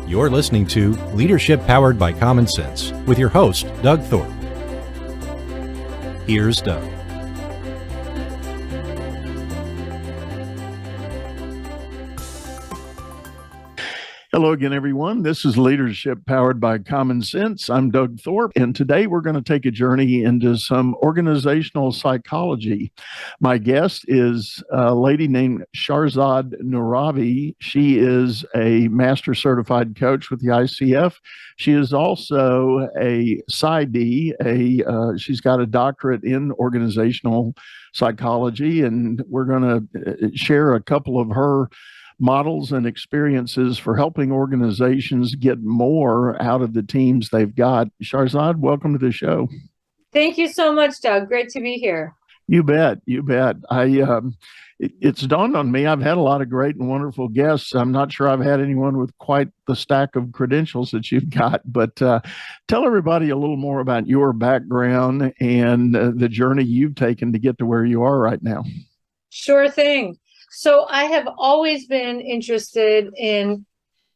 You're listening to Leadership Powered by Common Sense with your host, Doug Thorpe. Here's Doug. Hello again, everyone. This is Leadership Powered by Common Sense. I'm Doug Thorpe, and today we're going to take a journey into some organizational psychology. My guest is a lady named Shahrzod Nooravi. She is a master certified coach with the ICF. She is also a PsyD. She's got a doctorate in organizational psychology, and we're going to share a couple of her models and experiences for helping organizations get more out of the teams they've got. Shahrzad, welcome to the show. Thank you so much, Doug. Great to be here. You bet. You bet. It's dawned on me, I've had a lot of great and wonderful guests. I'm not sure I've had anyone with quite the stack of credentials that you've got, but tell everybody a little more about your background and the journey you've taken to get to where you are right now. Sure thing. So I have always been interested in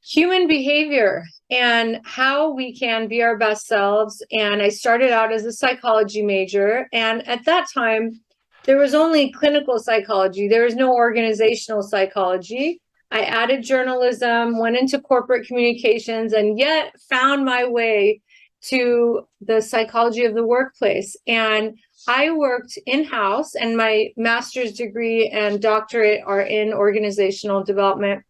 human behavior and how we can be our best selves. And I started out as a psychology major. And at that time, there was only clinical psychology. There was no organizational psychology. I added journalism, went into corporate communications, and yet found my way to the psychology of the workplace. And I worked in-house, and my master's degree and doctorate are in organizational development.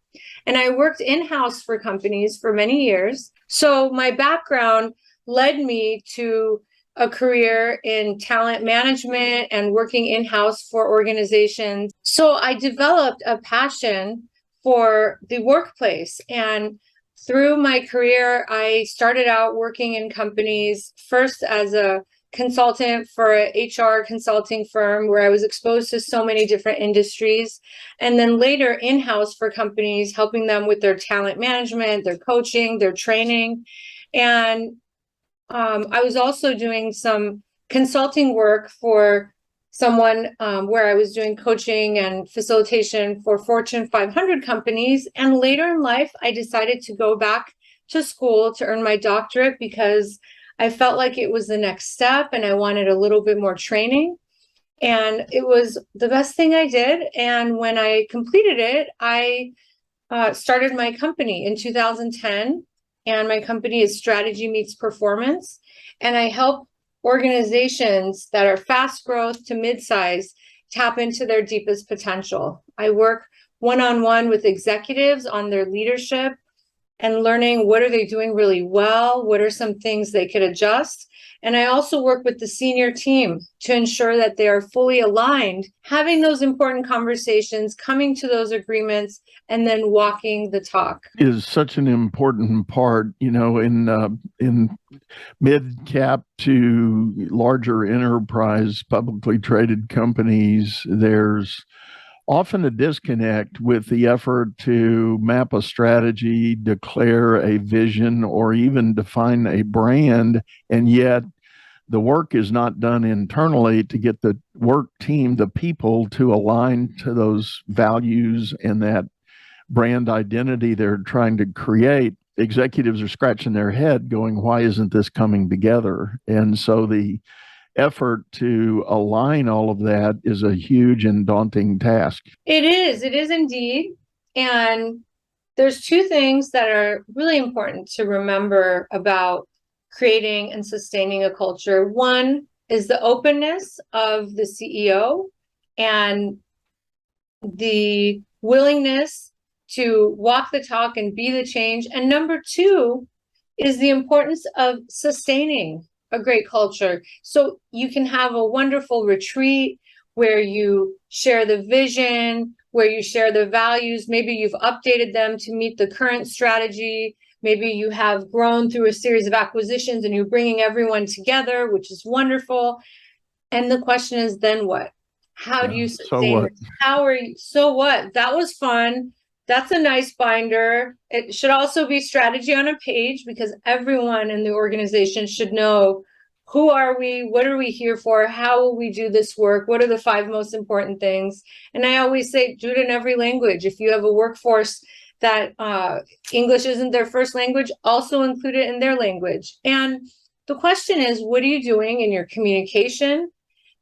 And I worked in-house for companies for many years. So my background led me to a career in talent management and working in-house for organizations. So I developed a passion for the workplace. And through my career, I started out working in companies, first as a consultant for an HR consulting firm where I was exposed to so many different industries, and then later in-house for companies, helping them with their talent management, their coaching, their training. And I was also doing some consulting work for someone where I was doing coaching and facilitation for Fortune 500 companies. And later in life, I decided to go back to school to earn my doctorate because I felt like it was the next step and I wanted a little bit more training. And it was the best thing I did. And when I completed it, I started my company in 2010. And my company is Strategy Meets Performance. And I help organizations that are fast growth to mid-size tap into their deepest potential. I work one-on-one with executives on their leadership and learning what are they doing really well, what are some things they could adjust. And I also work with the senior team to ensure that they are fully aligned, having those important conversations, coming to those agreements, and then walking the talk. Is such an important part, in mid-cap to larger enterprise publicly traded companies. There's often a disconnect with the effort to map a strategy, declare a vision, or even define a brand, and yet the work is not done internally to get the work team, the people, to align to those values and that brand identity they're trying to create. Executives are scratching their head going, why isn't this coming together? And so the effort to align all of that is a huge and daunting task. It is indeed. And there's two things that are really important to remember about creating and sustaining a culture. One is the openness of the CEO and the willingness to walk the talk and be the change. And number two is the importance of sustaining a great culture. So you can have a wonderful retreat where you share the vision, where you share the values. Maybe you've updated them to meet the current strategy. Maybe you have grown through a series of acquisitions and you're bringing everyone together, which is wonderful. And the question is, then what? How do you sustain it? So what? That was fun. That's a nice binder. It should also be strategy on a page because everyone in the organization should know who are we, what are we here for, how will we do this work, what are the 5 most important things. And I always say, do it in every language. If you have a workforce that English isn't their first language, also include it in their language. And the question is, what are you doing in your communication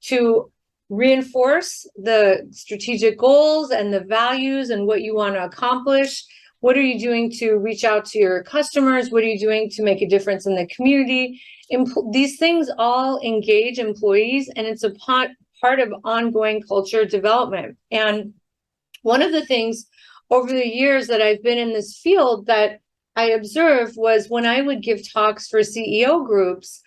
to reinforce the strategic goals and the values and what you want to accomplish? What are you doing to reach out to your customers? What are you doing to make a difference in the community? These things all engage employees, and it's a part of ongoing culture development. And one of the things over the years that I've been in this field that I observed was when I would give talks for CEO groups,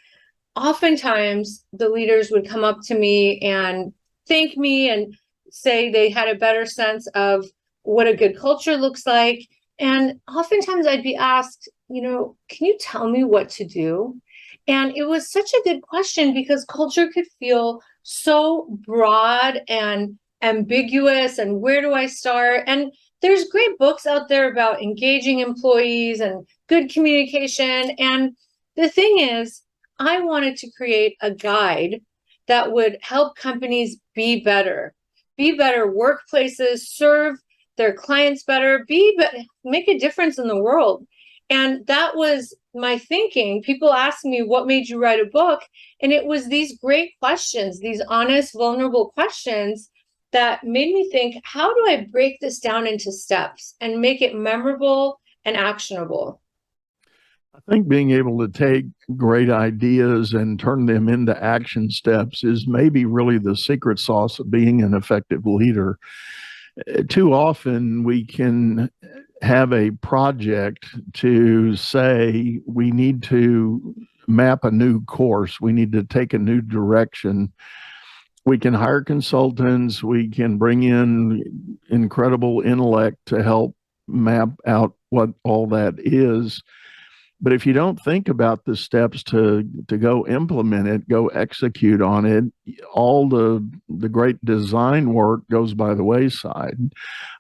oftentimes the leaders would come up to me and thank me and say they had a better sense of what a good culture looks like. And oftentimes I'd be asked, can you tell me what to do? And it was such a good question because culture could feel so broad and ambiguous, and where do I start? And there's great books out there about engaging employees and good communication. And the thing is, I wanted to create a guide that would help companies be better workplaces, serve their clients better, make a difference in the world. And that was my thinking. People ask me, what made you write a book? And it was these great questions, these honest, vulnerable questions that made me think, how do I break this down into steps and make it memorable and actionable? I think being able to take great ideas and turn them into action steps is maybe really the secret sauce of being an effective leader. Too often we can have a project to say we need to map a new course, we need to take a new direction. We can hire consultants, we can bring in incredible intellect to help map out what all that is. But if you don't think about the steps to go implement it, go execute on it, all the great design work goes by the wayside.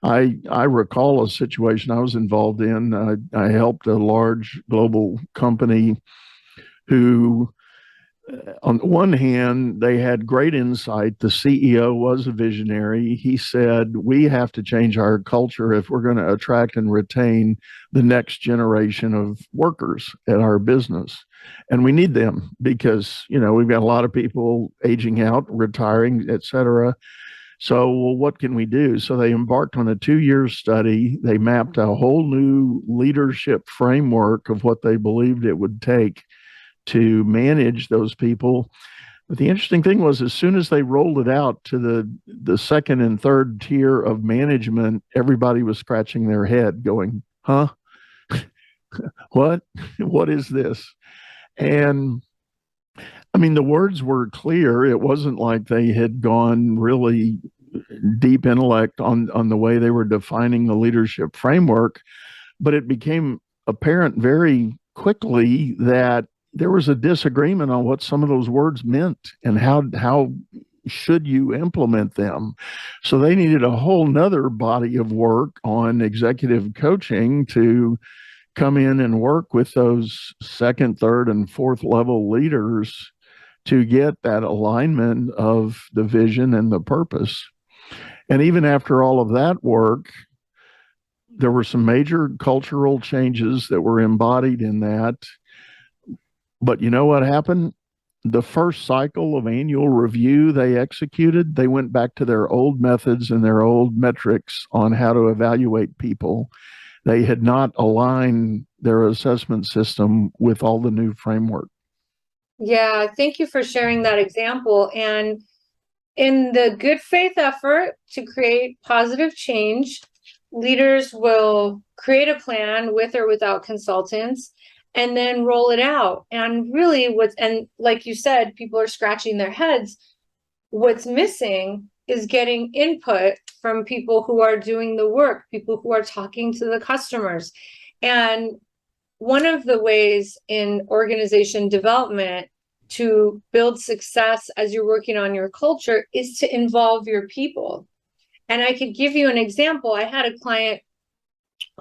I recall a situation I was involved in. I helped a large global company who, on the one hand, they had great insight. The CEO was a visionary. He said, we have to change our culture if we're going to attract and retain the next generation of workers at our business. And we need them because, we've got a lot of people aging out, retiring, et cetera. So, well, what can we do? So they embarked on a 2-year study. They mapped a whole new leadership framework of what they believed it would take to manage those people. But the interesting thing was, as soon as they rolled it out to the second and third tier of management, everybody was scratching their head going, huh? What is this? And I mean, the words were clear. It wasn't like they had gone really deep intellect on the way they were defining the leadership framework, but it became apparent very quickly that there was a disagreement on what some of those words meant and how should you implement them. So they needed a whole nother body of work on executive coaching to come in and work with those second, third, and fourth level leaders to get that alignment of the vision and the purpose. And even after all of that work, there were some major cultural changes that were embodied in that. But you know what happened? The first cycle of annual review they executed, they went back to their old methods and their old metrics on how to evaluate people. They had not aligned their assessment system with all the new framework. Yeah, thank you for sharing that example. And in the good faith effort to create positive change, leaders will create a plan with or without consultants and then roll it out. And really and like you said, people are scratching their heads. What's missing is getting input from people who are doing the work, people who are talking to the customers. And one of the ways in organization development to build success as you're working on your culture is to involve your people. And I could give you an example. I had a client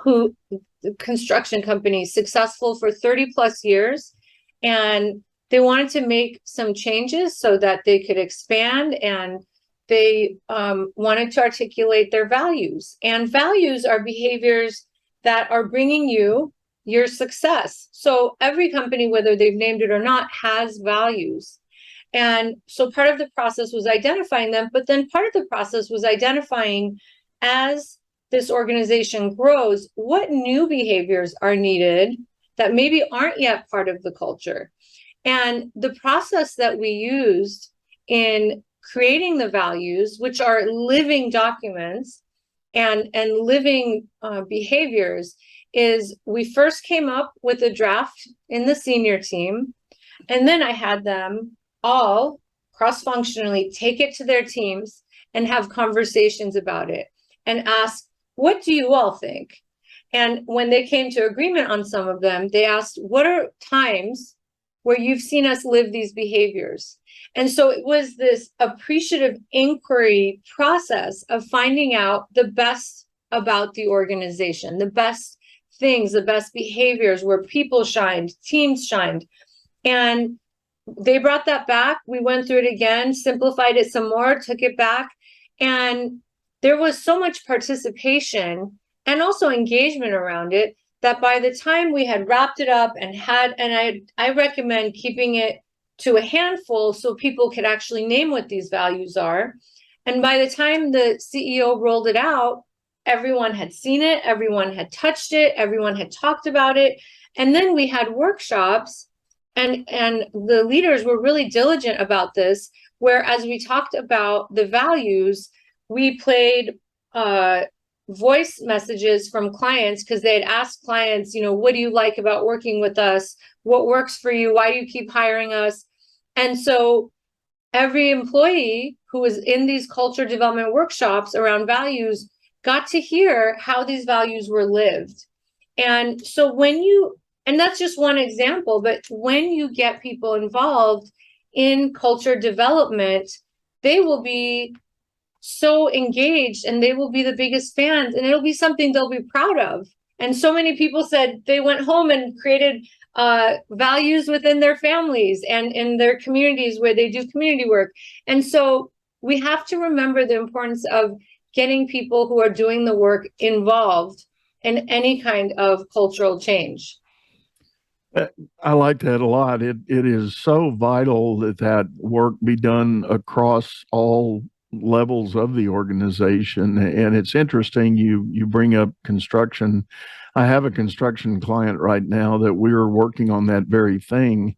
who, the construction company, successful for 30 plus years, and they wanted to make some changes so that they could expand, and they wanted to articulate their values. And values are behaviors that are bringing you your success. So every company, whether they've named it or not, has values. And so part of the process was identifying them, but then part of the process was identifying, as this organization grows, what new behaviors are needed that maybe aren't yet part of the culture. And the process that we used in creating the values, which are living documents and living behaviors, is we first came up with a draft in the senior team, and then I had them all cross-functionally take it to their teams and have conversations about it and ask, what do you all think? And when they came to agreement on some of them, they asked, what are times where you've seen us live these behaviors? And so it was this appreciative inquiry process of finding out the best about the organization, the best things, the best behaviors, where people shined, teams shined. And they brought that back. We went through it again, simplified it some more, took it back. And there was so much participation and also engagement around it that by the time we had wrapped it up and I recommend keeping it to a handful so people could actually name what these values are. And by the time the CEO rolled it out, everyone had seen it, everyone had touched it, everyone had talked about it. And then we had workshops, and the leaders were really diligent about this, where as we talked about the values, we played voice messages from clients, because they had asked clients, what do you like about working with us? What works for you? Why do you keep hiring us? And so every employee who was in these culture development workshops around values got to hear how these values were lived. And so and that's just one example, but when you get people involved in culture development, they will be so engaged and they will be the biggest fans, and it'll be something they'll be proud of. And so many people said they went home and created values within their families and in their communities where they do community work. And so we have to remember the importance of getting people who are doing the work involved in any kind of cultural change. I like that a lot. It is so vital that work be done across all levels of the organization. And it's interesting you bring up construction. I have a construction client right now that we're working on that very thing.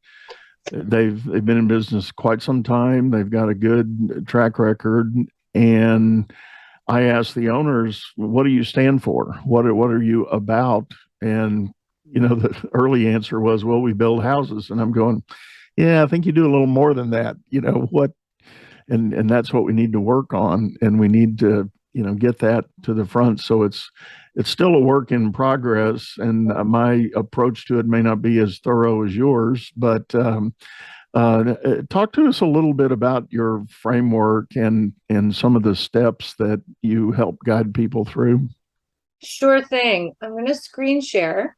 They've been in business quite some time. They've got a good track record. And I asked the owners, what do you stand for? What are you about? And the early answer was, well, we build houses. And I'm going, yeah, I think you do a little more than that. What? And that's what we need to work on. And we need to, get that to the front. So it's still a work in progress. And my approach to it may not be as thorough as yours, but talk to us a little bit about your framework and some of the steps that you help guide people through. Sure thing. I'm going to screen share.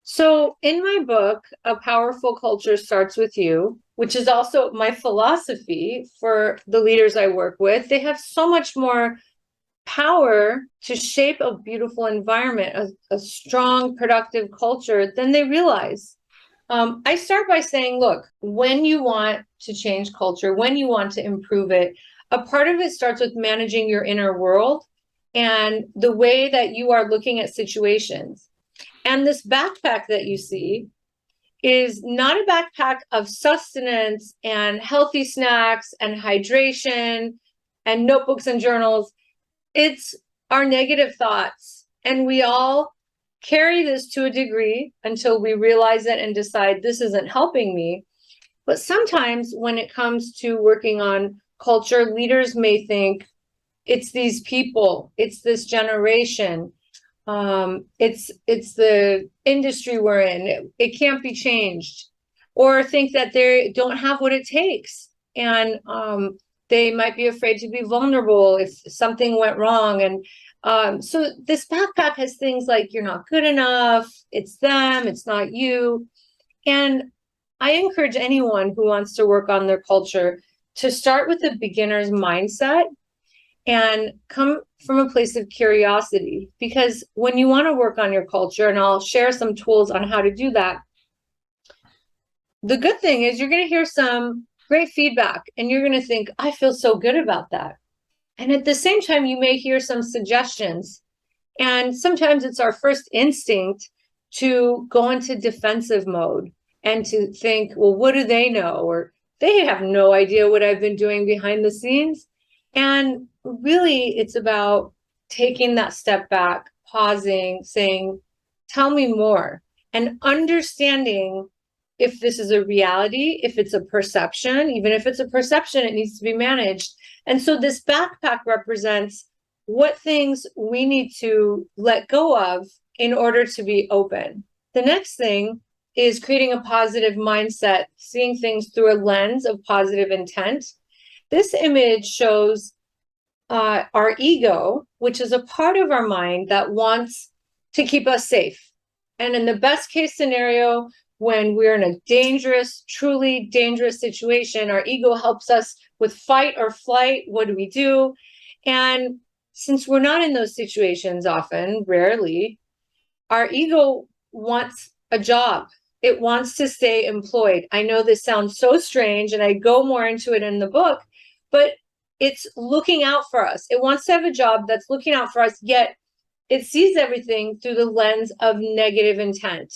So in my book, A Powerful Culture Starts With You, which is also my philosophy for the leaders I work with, they have so much more power to shape a beautiful environment, a strong, productive culture than they realize. I start by saying, look, when you want to change culture, when you want to improve it, a part of it starts with managing your inner world and the way that you are looking at situations. And this backpack that you see is not a backpack of sustenance and healthy snacks and hydration and notebooks and journals. It's our negative thoughts. And we all carry this to a degree until we realize it and decide this isn't helping me. But sometimes when it comes to working on culture, leaders may think it's these people, it's this generation. It's the industry we're in. It can't be changed, or think that they don't have what it takes, and they might be afraid to be vulnerable if something went wrong. And so this backpack has things like you're not good enough, it's them, it's not you. And I encourage anyone who wants to work on their culture to start with a beginner's mindset and come from a place of curiosity. Because when you want to work on your culture, and I'll share some tools on how to do that, the good thing is you're going to hear some great feedback and you're going to think, I feel so good about that. And at the same time, you may hear some suggestions. And sometimes it's our first instinct to go into defensive mode and to think, well, what do they know? Or they have no idea what I've been doing behind the scenes. And really, it's about taking that step back, pausing, saying, tell me more, and understanding if this is a reality, if it's a perception. Even if it's a perception, it needs to be managed. And so this backpack represents what things we need to let go of in order to be open. The next thing is creating a positive mindset, seeing things through a lens of positive intent. This image shows our ego, which is a part of our mind that wants to keep us safe. And in the best case scenario, when we're in a dangerous, truly dangerous situation, our ego helps us with fight or flight. What do we do? And since we're not in those situations often, rarely, our ego wants a job. It wants to stay employed. I know this sounds so strange, and I go more into it in the book, but it's looking out for us. It wants to have a job that's looking out for us, yet it sees everything through the lens of negative intent.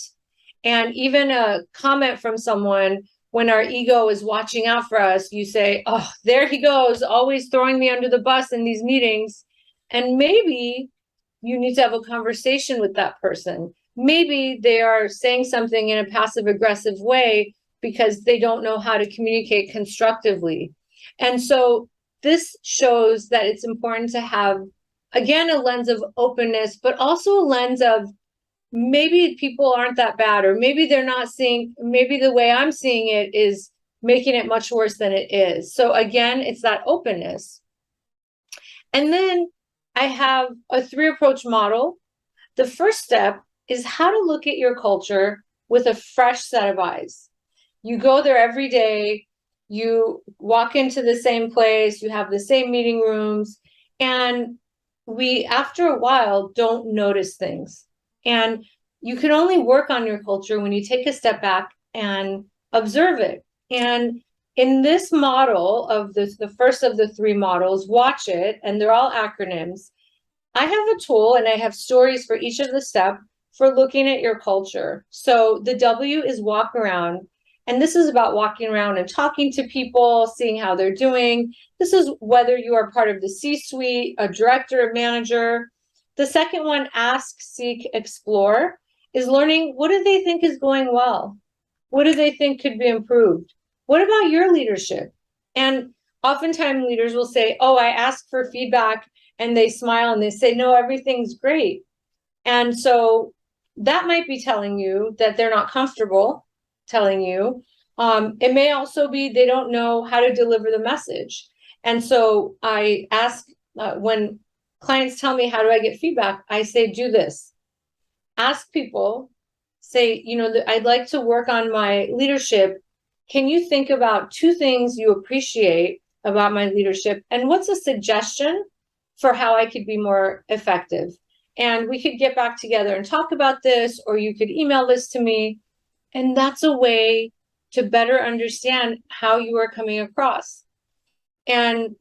And even a comment from someone, when our ego is watching out for us, you say, oh, there he goes, always throwing me under the bus in these meetings. And maybe you need to have a conversation with that person. Maybe they are saying something in a passive aggressive way because they don't know how to communicate constructively. And so this shows that it's important to have, again, a lens of openness, but also a lens of maybe people aren't that bad, or maybe they're not seeing, maybe the way I'm seeing it is making it much worse than it is. So again, it's that openness. And then I have a 3-approach model. The first step is how to look at your culture with a fresh set of eyes. You go there every day, you walk into the same place, you have the same meeting rooms, and we, after a while, don't notice things. And you can only work on your culture when you take a step back and observe it. And in this model of the first of the 3 models, watch it, and they're all acronyms. I have a tool and I have stories for each of the steps for looking at your culture. So the W is walk around. And this is about walking around and talking to people, seeing how they're doing. This is whether you are part of the C-suite, a director, a manager. The second one, ask, seek, explore, is learning, what do they think is going well? What do they think could be improved? What about your leadership? And oftentimes leaders will say, oh, I asked for feedback, and they smile and they say, no, everything's great. And so that might be telling you that they're not comfortable telling you. It may also be they don't know how to deliver the message. And so I ask, when clients tell me, how do I get feedback? I say, do this. Ask people, say, I'd like to work on my leadership. Can you think about 2 things you appreciate about my leadership? And what's a suggestion for how I could be more effective? And we could get back together and talk about this, or you could email this to me. And that's a way to better understand how you are coming across. And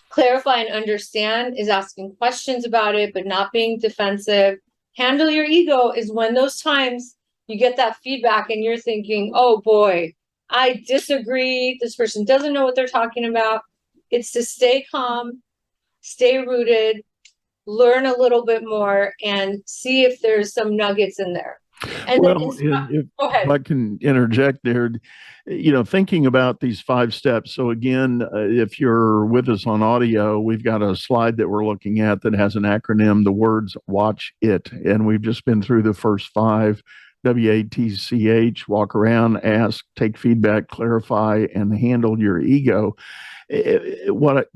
clarify and understand is asking questions about it, but not being defensive. Handle your ego is when those times you get that feedback and you're thinking, oh boy, I disagree. This person doesn't know what they're talking about. It's to stay calm, stay rooted, learn a little bit more, and see if there's some nuggets in there. And well, then if I can interject there, thinking about these 5 steps. So again, if you're with us on audio, we've got a slide that we're looking at that has an acronym, the words watch it. And we've just been through the first 5, WATCH, walk around, ask, take feedback, clarify, and handle your ego. What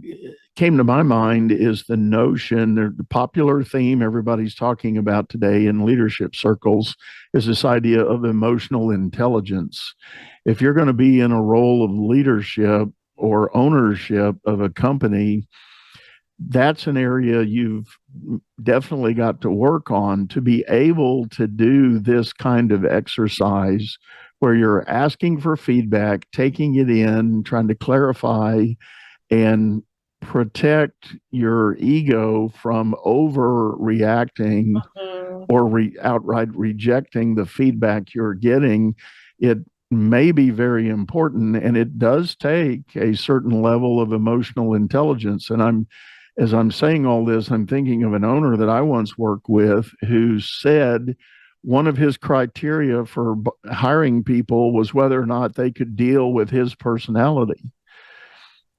came to my mind is the notion, the popular theme everybody's talking about today in leadership circles is this idea of emotional intelligence. If you're going to be in a role of leadership or ownership of a company, that's an area you've definitely got to work on, to be able to do this kind of exercise where you're asking for feedback, taking it in, trying to clarify and protect your ego from overreacting or outright rejecting the feedback you're getting. It may be very important, and it does take a certain level of emotional intelligence. And as I'm saying all this, I'm thinking of an owner that I once worked with who said one of his criteria for hiring people was whether or not they could deal with his personality.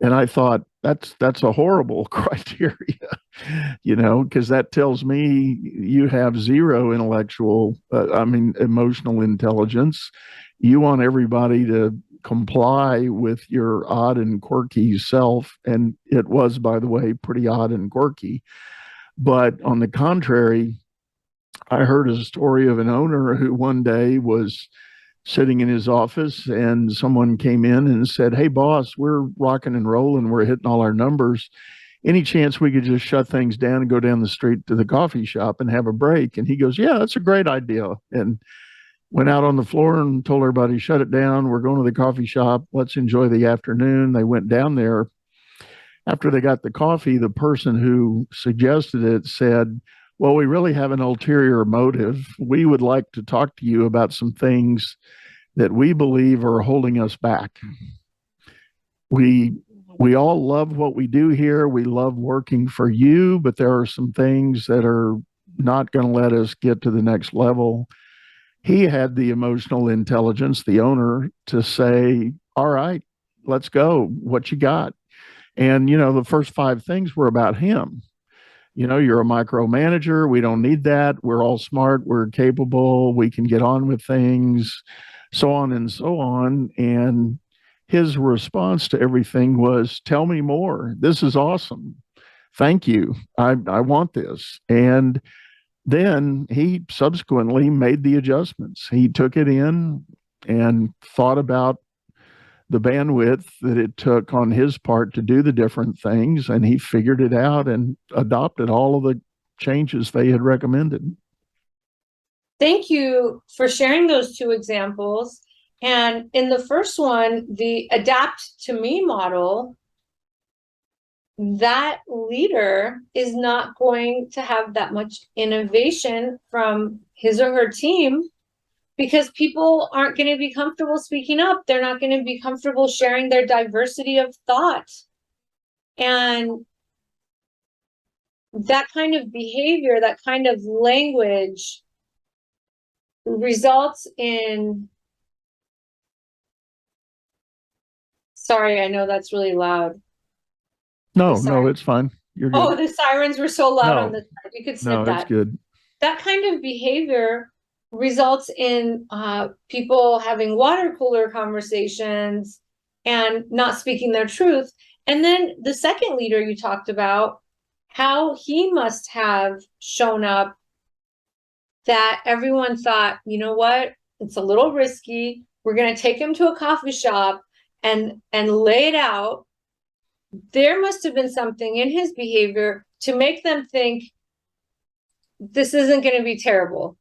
And I thought, that's a horrible criteria, because that tells me you have zero emotional intelligence. You want everybody to comply with your odd and quirky self. And it was, by the way, pretty odd and quirky. But on the contrary, I heard a story of an owner who one day was sitting in his office and someone came in and said, "Hey, boss, we're rocking and rolling. We're hitting all our numbers. Any chance we could just shut things down and go down the street to the coffee shop and have a break?" And he goes, "Yeah, that's a great idea." And went out on the floor and told everybody, "Shut it down. We're going to the coffee shop. Let's enjoy the afternoon." They went down there. After they got the coffee, the person who suggested it said, "Well, we really have an ulterior motive. We would like to talk to you about some things that we believe are holding us back. We all love what we do here. We love working for you, but there are some things that are not going to let us get to the next level." He had the emotional intelligence, the owner, to say, "All right, let's go. What you got?" And, the first 5 things were about him. You're a micromanager. We don't need that. We're all smart. We're capable. We can get on with things, so on and so on. And his response to everything was, "Tell me more. This is awesome. Thank you. I want this." And then he subsequently made the adjustments. He took it in and thought about the bandwidth that it took on his part to do the different things, and he figured it out and adopted all of the changes they had recommended. Thank you for sharing those 2 examples. And in the first one, the adapt to me model, that leader is not going to have that much innovation from his or her team because people aren't going to be comfortable speaking up. They're not going to be comfortable sharing their diversity of thought. And that kind of behavior, that kind of language results in, sorry, I know that's really loud. No, it's fine. You're good. Oh, the sirens were so loud on the side. You could snip that. No, it's good. That kind of behavior results in people having water cooler conversations and not speaking their truth. And then the second leader you talked about, how he must have shown up that everyone thought, you know what, it's a little risky. We're going to take him to a coffee shop and lay it out. There must have been something in his behavior to make them think this isn't going to be terrible.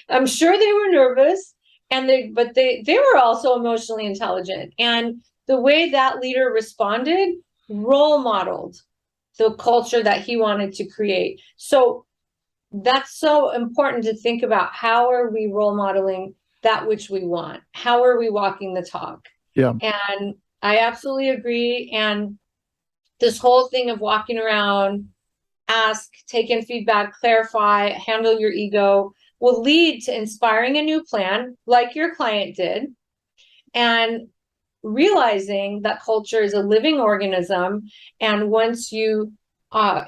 I'm sure they were nervous, but they were also emotionally intelligent. And the way that leader responded role modeled the culture that he wanted to create. So that's so important to think about. How are we role modeling that which we want? How are we walking the talk? Yeah. And I absolutely agree. And this whole thing of walking around, ask, take in feedback, clarify, handle your ego will lead to inspiring a new plan like your client did, and realizing that culture is a living organism. And once you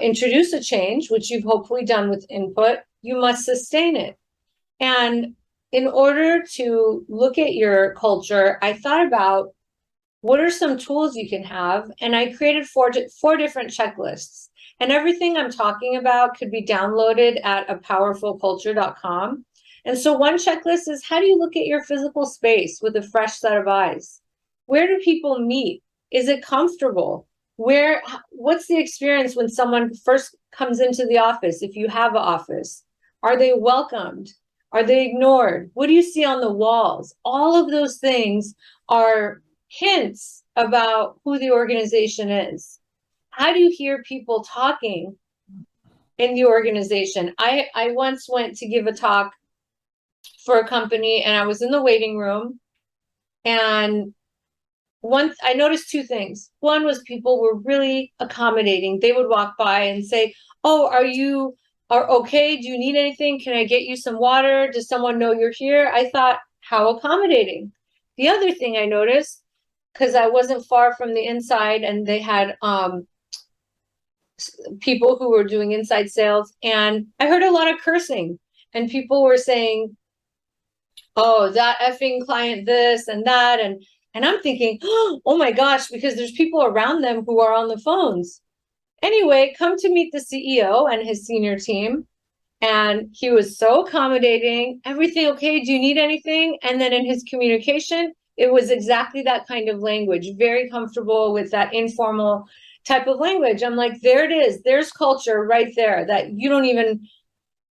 introduce a change, which you've hopefully done with input, you must sustain it. And in order to look at your culture, I thought about what are some tools you can have, and I created four different checklists. And everything I'm talking about could be downloaded at apowerfulculture.com. And so one checklist is, how do you look at your physical space with a fresh set of eyes? Where do people meet? Is it comfortable? what's the experience when someone first comes into the office? If you have an office, are they welcomed? Are they ignored? What do you see on the walls? All of those things are hints about who the organization is. How do you hear people talking in the organization? I once went to give a talk for a company, and I was in the waiting room, and I noticed two things. One was people were really accommodating. They would walk by and say, "Oh, are okay? Do you need anything? Can I get you some water? Does someone know you're here?" I thought, how accommodating. The other thing I noticed, because I wasn't far from the inside, and they had people who were doing inside sales, and I heard a lot of cursing, and people were saying, "Oh, that effing client, this and that," and I'm thinking, oh my gosh, because there's people around them who are on the phones. Anyway, come to meet the CEO and his senior team. And he was so accommodating. Everything okay? Do you need anything? And then in his communication, it was exactly that kind of language, very comfortable with that informal type of language. I'm like, there it is. There's culture right there that you don't even,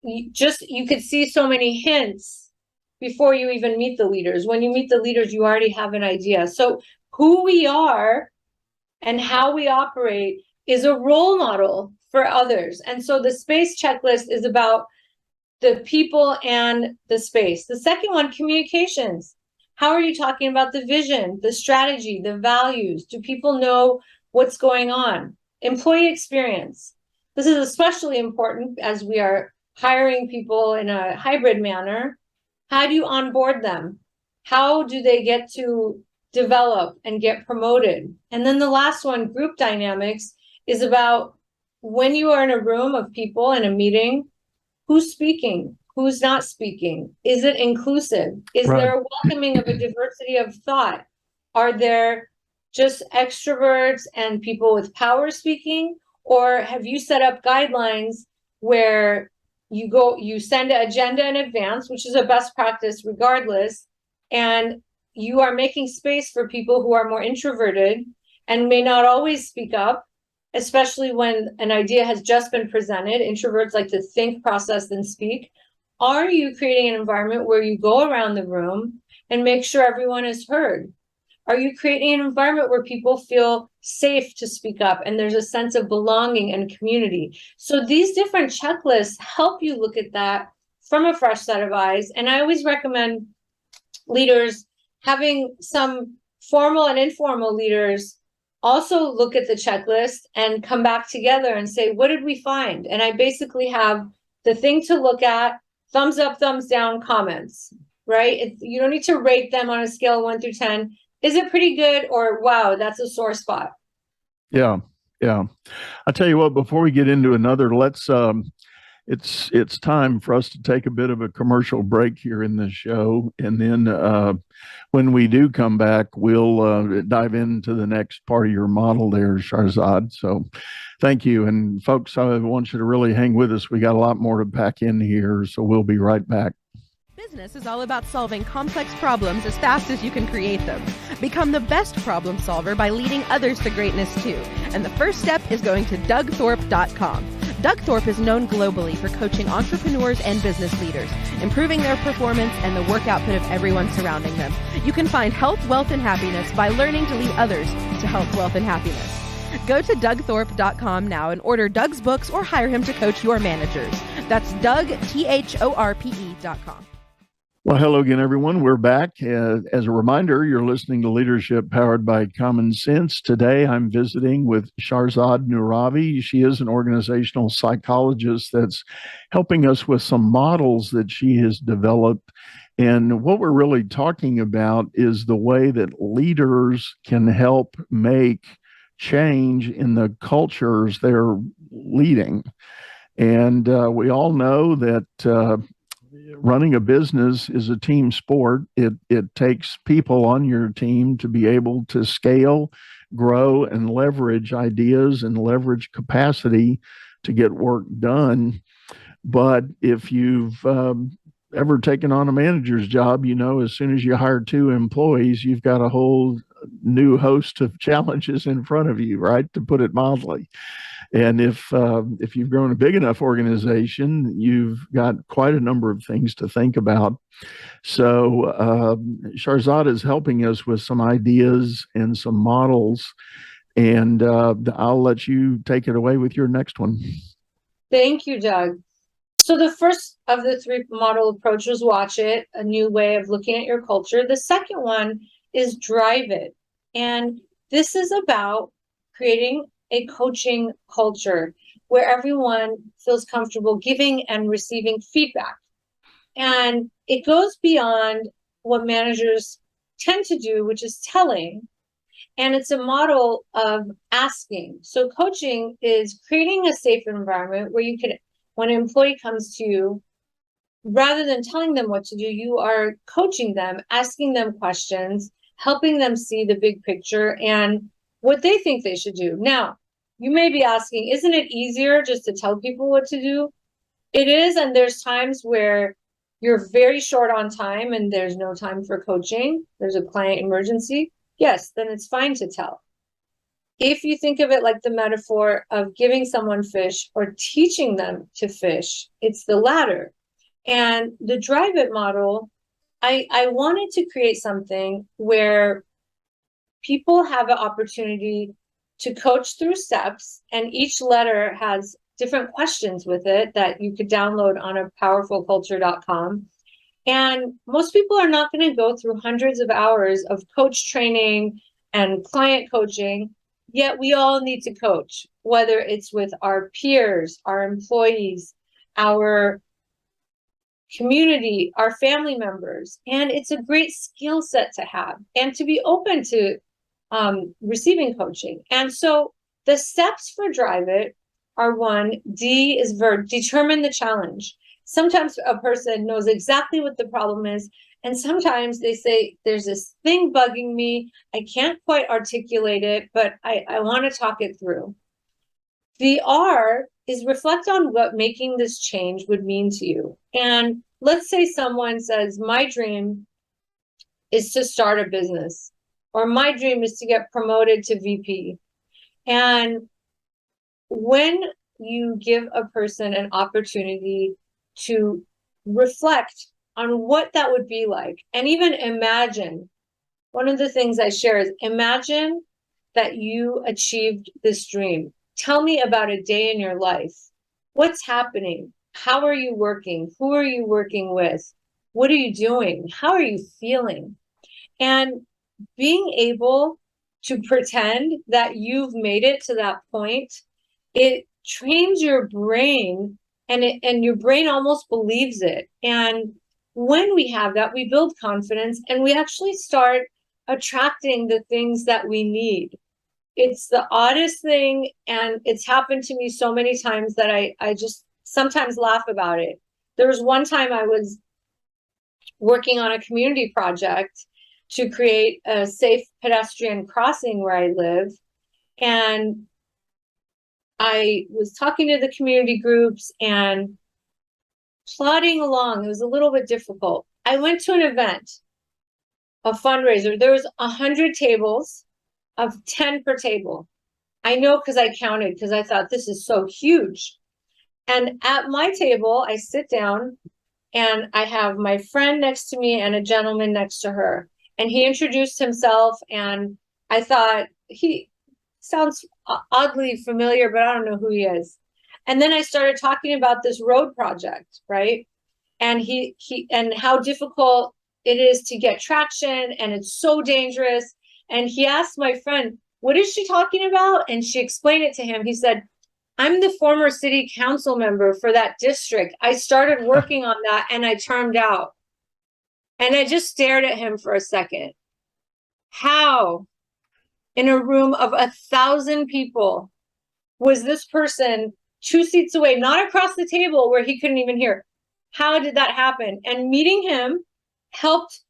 you could see so many hints before you even meet the leaders. When you meet the leaders, you already have an idea. So who we are and how we operate is a role model for others. And so the space checklist is about the people and the space. The second one, communications. How are you talking about the vision, the strategy, the values? Do people know what's going on? Employee experience. This is especially important as we are hiring people in a hybrid manner. How do you onboard them? How do they get to develop and get promoted? And then the last one, group dynamics, is about when you are in a room of people in a meeting, who's speaking, who's not speaking? Is it inclusive? Is there a welcoming of a diversity of thought? Are there just extroverts and people with power speaking? Or have you set up guidelines where you send an agenda in advance, which is a best practice regardless, and you are making space for people who are more introverted and may not always speak up, especially when an idea has just been presented. Introverts like to think, process, then speak. Are you creating an environment where you go around the room and make sure everyone is heard? Are you creating an environment where people feel safe to speak up and there's a sense of belonging and community? So these different checklists help you look at that from a fresh set of eyes. And I always recommend leaders having some formal and informal leaders also look at the checklist and come back together and say, what did we find? And I basically have the thing to look at, thumbs up, thumbs down comments, right? You don't need to rate them on a scale of 1 through 10. Is it pretty good, or wow, that's a sore spot? Yeah. I'll tell you what, before we get into another, it's time for us to take a bit of a commercial break here in this show. And then when we do come back, we'll dive into the next part of your model there, Shahrzad. So thank you. And folks, I want you to really hang with us. We got a lot more to pack in here, so we'll be right back. Business is all about solving complex problems as fast as you can create them. Become the best problem solver by leading others to greatness too. And the first step is going to DougThorpe.com. Doug Thorpe is known globally for coaching entrepreneurs and business leaders, improving their performance and the work output of everyone surrounding them. You can find health, wealth, and happiness by learning to lead others to health, wealth, and happiness. Go to DougThorpe.com now and order Doug's books or hire him to coach your managers. That's DougThorpe.com. Well, hello again, everyone. We're back. As a reminder, you're listening to Leadership Powered by Common Sense. Today, I'm visiting with Shahrzod Nooravi. She is an organizational psychologist that's helping us with some models that she has developed. And what we're really talking about is the way that leaders can help make change in the cultures they're leading. And we all know that running a business is a team sport. It takes people on your team to be able to scale, grow, and leverage ideas and leverage capacity to get work done. But if you've ever taken on a manager's job, you know, as soon as you hire 2 employees, you've got a whole new host of challenges in front of you, right? To put it mildly. And if you've grown a big enough organization, you've got quite a number of things to think about. So Shahrzad is helping us with some ideas and some models, and I'll let you take it away with your next one. Thank you, Doug. So the first of the three model approach was watch it, a new way of looking at your culture. The second one is drive it. And this is about creating a coaching culture where everyone feels comfortable giving and receiving feedback. And it goes beyond what managers tend to do, which is telling. And it's a model of asking. So coaching is creating a safe environment where you can, when an employee comes to you, rather than telling them what to do, you are coaching them, asking them questions, helping them see the big picture and what they think they should do. Now, you may be asking, isn't it easier just to tell people what to do? It is, and there's times where you're very short on time and there's no time for coaching. There's a client emergency. Yes, then it's fine to tell. If you think of it like the metaphor of giving someone fish or teaching them to fish, it's the latter. And the drive it model, I wanted to create something where people have an opportunity to coach through steps, and each letter has different questions with it that you could download on a powerfulculture.com. And most people are not going to go through hundreds of hours of coach training and client coaching, yet we all need to coach, whether it's with our peers, our employees, our community, our family members. And it's a great skill set to have and to be open to receiving coaching. And so the steps for drive it are one, D is verb, determine the challenge. Sometimes a person knows exactly what the problem is. And sometimes they say, there's this thing bugging me. I can't quite articulate it, but I want to talk it through. The R is reflect on what making this change would mean to you. And let's say someone says, my dream is to start a business, or my dream is to get promoted to VP. And when you give a person an opportunity to reflect on what that would be like, and even imagine, one of the things I share is imagine that you achieved this dream. Tell me about a day in your life. What's happening? How are you working? Who are you working with? What are you doing? How are you feeling? And being able to pretend that you've made it to that point, it trains your brain, and your brain almost believes it. And when we have that, we build confidence and we actually start attracting the things that we need. It's the oddest thing, and it's happened to me so many times that I just sometimes laugh about it. There was one time I was working on a community project to create a safe pedestrian crossing where I live. And I was talking to the community groups and plodding along. It was a little bit difficult. I went to an event, a fundraiser. There was 100 tables of 10 per table. I know because I counted, because I thought this is so huge. And at my table, I sit down and I have my friend next to me and a gentleman next to her. And he introduced himself, and I thought, he sounds oddly familiar, but I don't know who he is. And then I started talking about this road project, right? And he and how difficult it is to get traction, and it's so dangerous. And he asked my friend, what is she talking about? And she explained it to him. He said, I'm the former city council member for that district. I started working on that and I turned out. And I just stared at him for a second. How, in a room of 1,000 people, was this person 2 seats away, not across the table where he couldn't even hear? How did that happen? And meeting him helped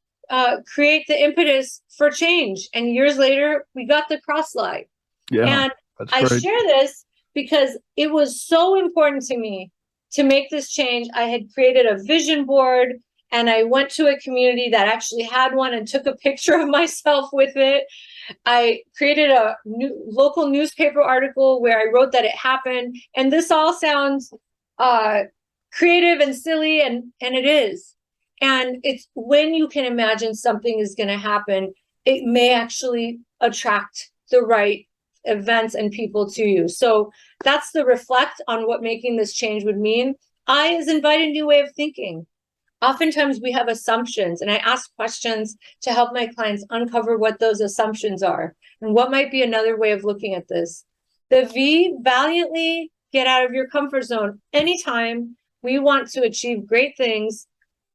create the impetus for change. And years later, we got the cross slide. Yeah, and I great. share this because it was so important to me to make this change. I had created a vision board, And I went to a community that actually had one and took a picture of myself with it. I created a local newspaper article where I wrote that it happened. And this all sounds creative and silly, and it is. And it's when you can imagine something is going to happen, it may actually attract the right events and people to you. So that's the reflect on what making this change would mean. I is invite a new way of thinking. Oftentimes we have assumptions, and I ask questions to help my clients uncover what those assumptions are and what might be another way of looking at this. The V, valiantly get out of your comfort zone. Anytime we want to achieve great things,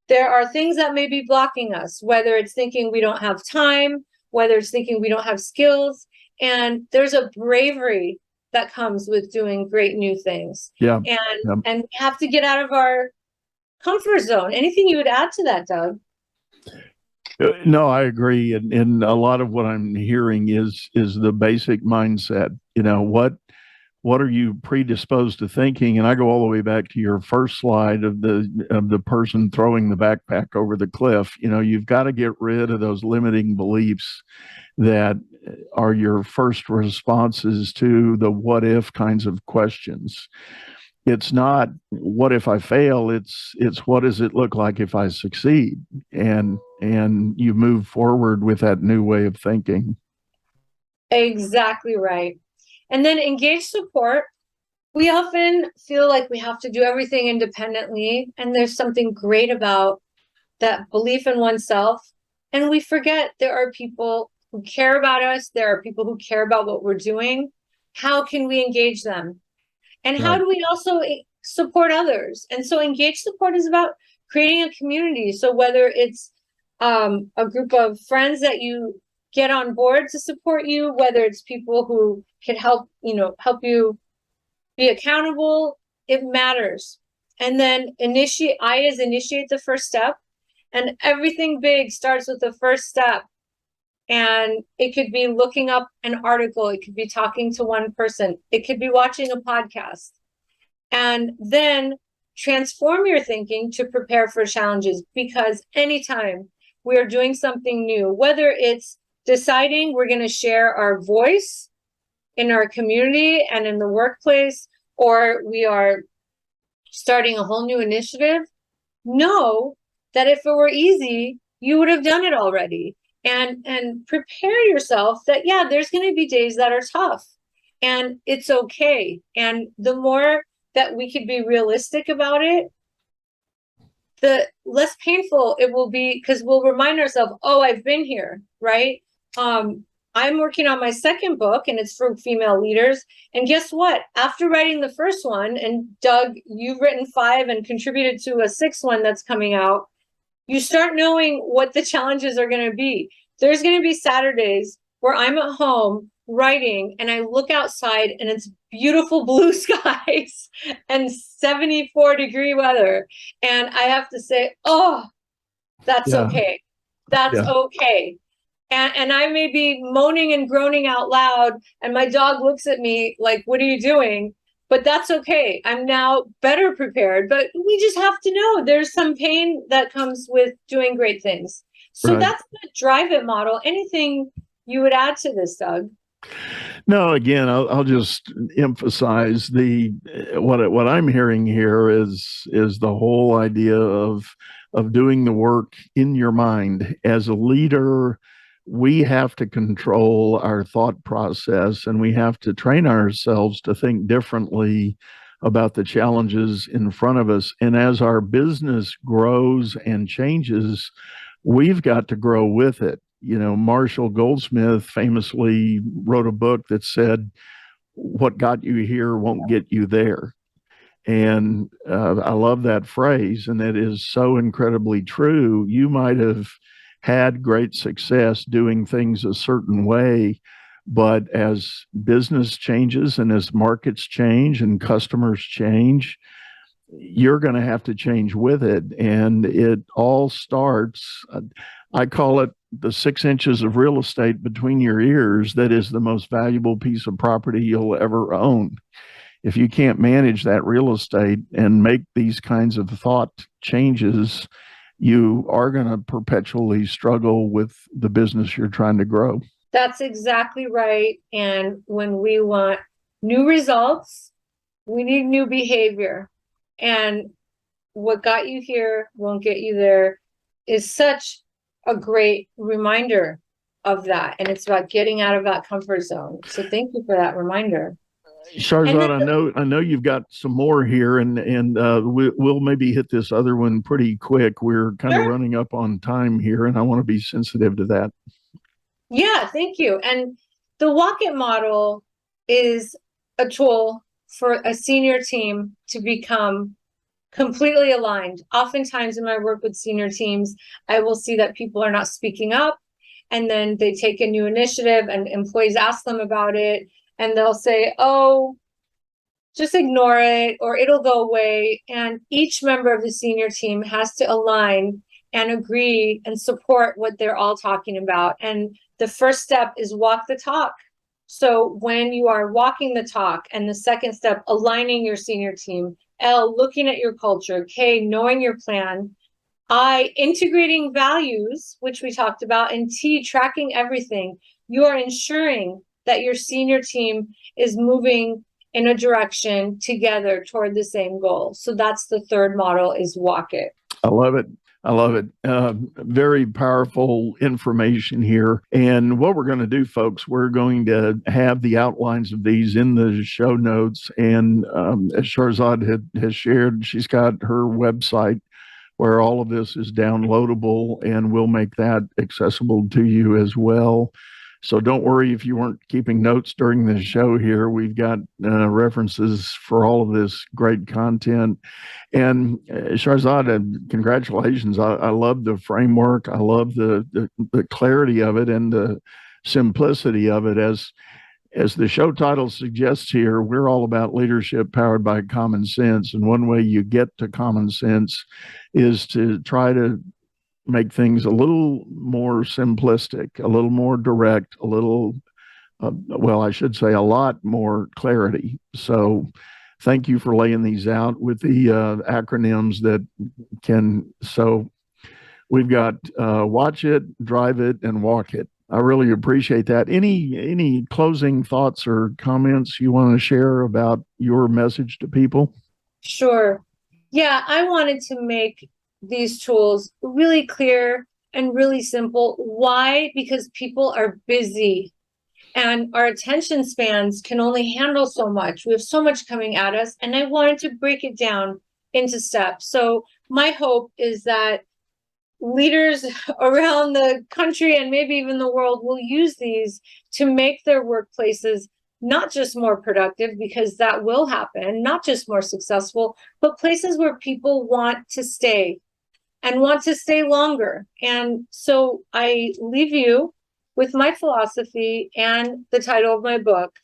there are things that may be blocking us, whether it's thinking we don't have time, whether it's thinking we don't have skills. And there's a bravery that comes with doing great new things. Yeah. And we have to get out of our comfort zone. Anything you would add to that, Doug? No, I agree. And a lot of what I'm hearing is the basic mindset. You know, what are you predisposed to thinking? And I go all the way back to your first slide of the person throwing the backpack over the cliff. You know, you've got to get rid of those limiting beliefs that are your first responses to the what if kinds of questions. It's not what if I fail, it's what does it look like if I succeed? And you move forward with that new way of thinking. Exactly right. And then engage support. We often feel like we have to do everything independently, and there's something great about that belief in oneself. And we forget there are people who care about us. There are people who care about what we're doing. How can we engage them? And how do we also support others? And so engage support is about creating a community. So whether it's a group of friends that you get on board to support you, whether it's people who can help you be accountable, it matters. And then initiate the first step. And everything big starts with the first step. And it could be looking up an article. It could be talking to one person. It could be watching a podcast. And then transform your thinking to prepare for challenges, because anytime we are doing something new, whether it's deciding we're going to share our voice in our community and in the workplace, or we are starting a whole new initiative, know that if it were easy, you would have done it already. And prepare yourself that, yeah, there's going to be days that are tough, and it's okay. And the more that we could be realistic about it, the less painful it will be, because we'll remind ourselves, oh, I've been here, right? I'm working on my second book, and it's for female leaders. And guess what? After writing the first one, and Doug, you've written 5 and contributed to a 6th one that's coming out, you start knowing what the challenges are going to be. There's going to be Saturdays where I'm at home writing and I look outside and it's beautiful blue skies and 74-degree weather. And I have to say, oh, that's okay. That's okay. And I may be moaning and groaning out loud, and my dog looks at me like, what are you doing? But that's okay. I'm now better prepared. But we just have to know there's some pain that comes with doing great things. So that's the drive it model. Anything you would add to this, Doug? No, again, I'll just emphasize what I'm hearing here is the whole idea of doing the work in your mind. As a leader, we have to control our thought process, and we have to train ourselves to think differently about the challenges in front of us. And as our business grows and changes, we've got to grow with it. You know, Marshall Goldsmith famously wrote a book that said, what got you here won't get you there. And I love that phrase, and it is so incredibly true. You might have had great success doing things a certain way, but as business changes and as markets change and customers change, you're going to have to change with it. And it all starts, I call it the 6 inches of real estate between your ears that is the most valuable piece of property you'll ever own. If you can't manage that real estate and make these kinds of thought changes you are going to perpetually struggle with the business you're trying to grow. That's exactly right. And when we want new results, we need new behavior. And what got you here won't get you there is such a great reminder of that. And it's about getting out of that comfort zone. So thank you for that reminder. Shahrzad, I know you've got some more here, and we'll maybe hit this other one pretty quick. We're kind of running up on time here, and I want to be sensitive to that. Yeah, thank you. And the Walk It model is a tool for a senior team to become completely aligned. Oftentimes in my work with senior teams, I will see that people are not speaking up, and then they take a new initiative and employees ask them about it, and they'll say, oh, just ignore it or it'll go away. And each member of the senior team has to align and agree and support what they're all talking about. And the first step is walk the talk. So when you are walking the talk, and the second step, aligning your senior team, L, looking at your culture, K, knowing your plan, I, integrating values, which we talked about, and T, tracking everything, you are ensuring that your senior team is moving in a direction together toward the same goal. So that's the third model, is Walk It. I love it. I love it. Very powerful information here. And what we're going to do, folks, we're going to have the outlines of these in the show notes. And as Shahrzad has shared, she's got her website where all of this is downloadable, and we'll make that accessible to you as well. So don't worry if you weren't keeping notes during the show here. We've got references for all of this great content. And Shahrzad, congratulations. I love the framework. I love the clarity of it and the simplicity of it. As the show title suggests here, we're all about leadership powered by common sense. And one way you get to common sense is to try to make things a little more simplistic, a little more direct, a little, well, I should say a lot more clarity. So thank you for laying these out with the acronyms that can, so we've got watch it, drive it, and walk it. I really appreciate that. Any closing thoughts or comments you want to share about your message to people? Sure. Yeah, I wanted to make these tools really clear and really simple. Why? Because people are busy and our attention spans can only handle so much. We have so much coming at us, and I wanted to break it down into steps. So my hope is that leaders around the country and maybe even the world will use these to make their workplaces not just more productive, because that will happen, not just more successful, but places where people want to stay and want to stay longer. And so I leave you with my philosophy and the title of my book,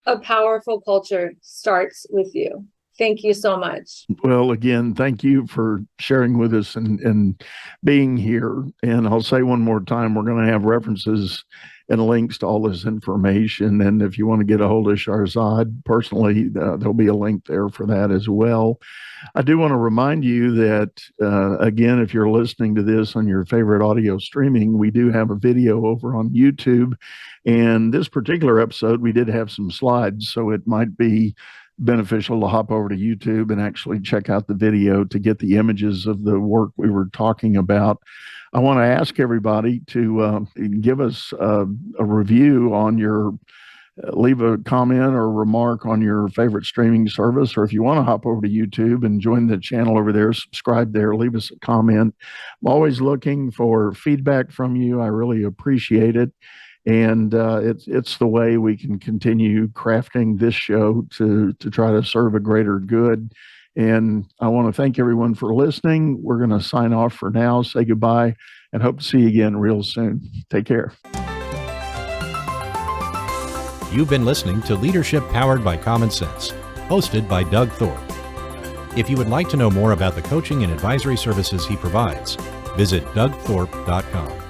A Powerful Culture Starts With You. Thank you so much. Well, again, thank you for sharing with us and being here. And I'll say one more time, we're going to have references and links to all this information. And if you want to get a hold of Shahrzad personally, there'll be a link there for that as well. I do want to remind you that, again, if you're listening to this on your favorite audio streaming, we do have a video over on YouTube. And this particular episode, we did have some slides, so it might be beneficial to hop over to YouTube and actually check out the video to get the images of the work we were talking about. I want to ask everybody to give us a review on your, leave a comment or remark on your favorite streaming service, or if you want to hop over to YouTube and join the channel over there, subscribe there, leave us a comment. I'm always looking for feedback from you. I really appreciate it. And it's the way we can continue crafting this show to try to serve a greater good. And I want to thank everyone for listening. We're going to sign off for now, say goodbye, and hope to see you again real soon. Take care. You've been listening to Leadership Powered by Common Sense, hosted by Doug Thorpe. If you would like to know more about the coaching and advisory services he provides, visit dougthorpe.com.